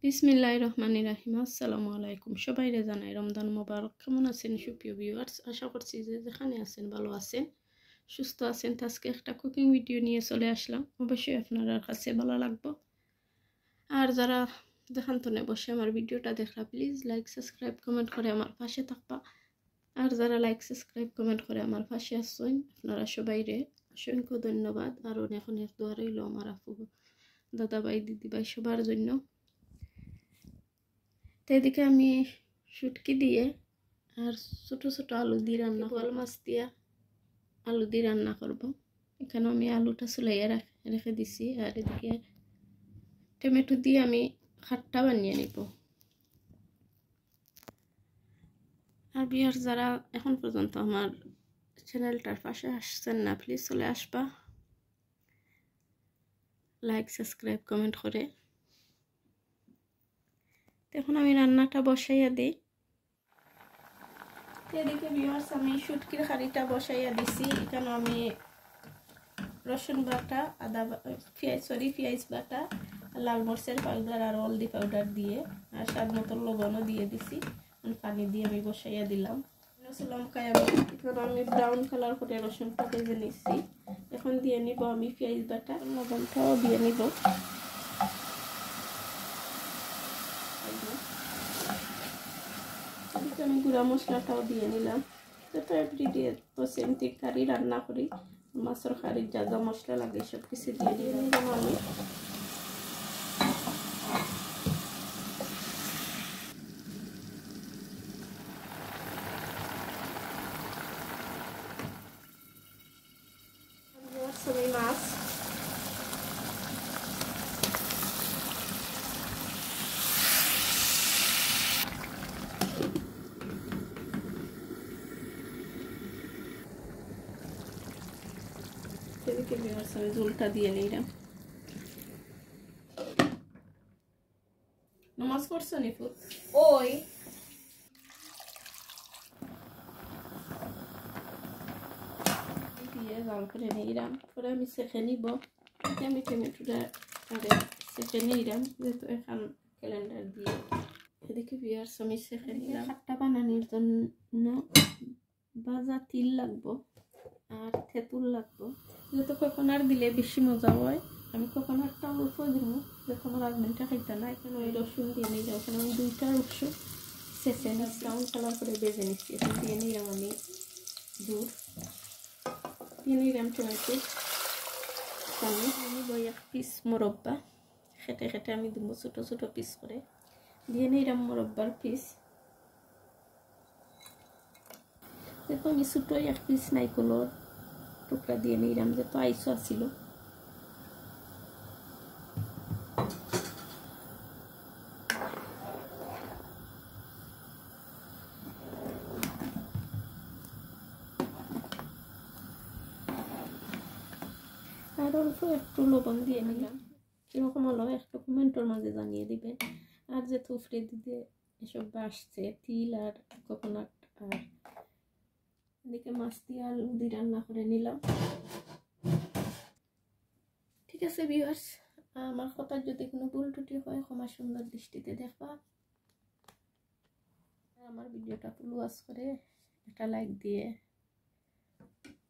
বিসমিল্লাহির রহমানির রহিম। আসসালামু আলাইকুম। সবাইরে জানাই রমজান মোবারক। কেমন আছেন সুপ্রিয় ভিউয়ার্স? আশা করছি যে যেখানে আছেন ভালো আছেন, সুস্থ আছেন। আজকে একটা কুকিং ভিডিও নিয়ে চলে আসলাম, অবশ্যই আপনার কাছে ভালো লাগবে। আর যারা দেখান তো বসে আমার ভিডিওটা দেখলা, প্লিজ লাইক সাবস্ক্রাইব কমেন্ট করে আমার পাশে থাকবা। আর যারা লাইক সাবস্ক্রাইব কমেন্ট করে আমার পাশে আসছেন, আপনারা সবাইরে অসংখ্য ধন্যবাদ। আর অনেক অনেক দোয়া রইল আমার আপু, দাদাভাই, দিদিভাই সবার জন্য। তো এদিকে আমি শুটকি দিয়ে আর ছোট ছোট আলু দিয়ে রান্না, বল মাছ দিয়া আলু দিয়ে রান্না করব। এখানে আমি আলুটা চুলাইয়া রেখে দিছি। আর এদিকে টমেটো দিয়ে আমি খাট্টা বানিয়ে নিব। আর বিয়ার যারা এখন পর্যন্ত আমার চ্যানেলটার পাশে আসছেন না, প্লিজ চলে আসবা, লাইক সাবস্ক্রাইব কমেন্ট করে। এখন আমি রান্নাটা বসাইয়া দিই। এদিকে ভিউয়ার্স আমি শুটকির হাঁড়িটা বসাইয়া দিছি। এখানে আমি রসুন বাটা, পেঁয়াজ বাটা, লাল মরিচের পাউডার আর হলদি পাউডার দিয়ে আর স্বাদ মতো লবণও দিয়ে দিছি। পানি দিয়ে আমি বসাইয়া দিলাম। লঙ্কায় আমি ব্রাউন কালার করে রসুনটা ভেজে নিচ্ছি। এখন দিয়ে নিব আমি পেঁয়াজ বাটা, লবণটাও দিয়ে নিব। আমি গুঁড়া মশলাটাও দিয়ে নিলাম। তো এভরিডে তো সেন্টিক কারি রান্না করি, মাছের কারি যা যা মশলা লাগে সব কিছু দিয়ে নিলাম আমি। মাছ এদিকে আমি ঝোলটা দিয়ে নিলাম। নামাজ পড়ছো নিপু? ওই দিয়ে জাল করে নিলাম। পরে আমি সেঁকে নিব। আমি টমেটোটা সেঁকে নিলাম, যেহেতু এখন ক্যালেন্ডার দিয়ে। এদিকে বিয়ার্স আমি সেঁকে নিলাম। খাট্টা বানানোর জন্য ভাজা তিল লাগবো আর তেঁতুল লাগবো। যেহেতু কোকোনাট দিলে বেশি মজা হয়, আমি কোকোনাটটা অল্প দিব, যেহেতু আমার হাজবেন্ডটা খাইতে না। এখানে ওই রসুন দিয়ে নিলাম। ওখানে আমি 2টা রসুন শেষে ব্রাউন কালার করে বেজে নিচ্ছি। এখন দিয়ে নিলাম আমি দুধ, দিয়ে নিলাম টমেটো, পানি, নিব 1 পিস মোরব্বা। খেটে খেটে আমি দিব ছোটো ছোটো পিস করে। দিয়ে নিলাম মোরব্বার পিস। যেহেতু আমি ছোটো 1 পিস নাইকলের টুকরা দিয়ে নিলাম, যেহেতু আইসো আসছিল। আর অল্প একটু লবণ দিয়ে নিলাম। কিরকম হলো একটু কমেন্টের মাঝে জানিয়ে দিবেন। আর যে থুফরে দিতে এসব আসছে তিল আর কোকোনাট। আর এদিকে মাছ দিয়ে আলু দিয়ে রান্না করে নিলাম। ঠিক আছে ভিউয়ার্স, আমার কথা যদি কোনো ভুল ত্রুটি হয় ক্ষমা সুন্দর দৃষ্টিতে দেখবা। আমার ভিডিওটা ফুল ওয়াচ করে একটা লাইক দিয়ে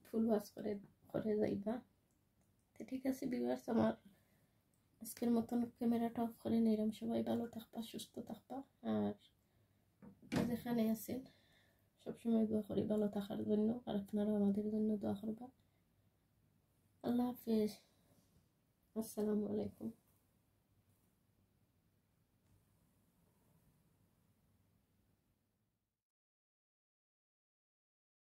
ফুল ওয়াচ করে যাইবা। তো ঠিক আছে ভিউয়ার্স, আমার আজকের মতন ক্যামেরাটা অফ করে নিলাম। সবাই ভালো থাকবা, সুস্থ থাকবা। আর যেখানে আছেন সবসময় দোয়া করি ভালো থাকার জন্য। আর আপনারা আমাদের জন্য দোয়া করবা। আল্লাহ হাফেজ। আসসালামু আলাইকুম।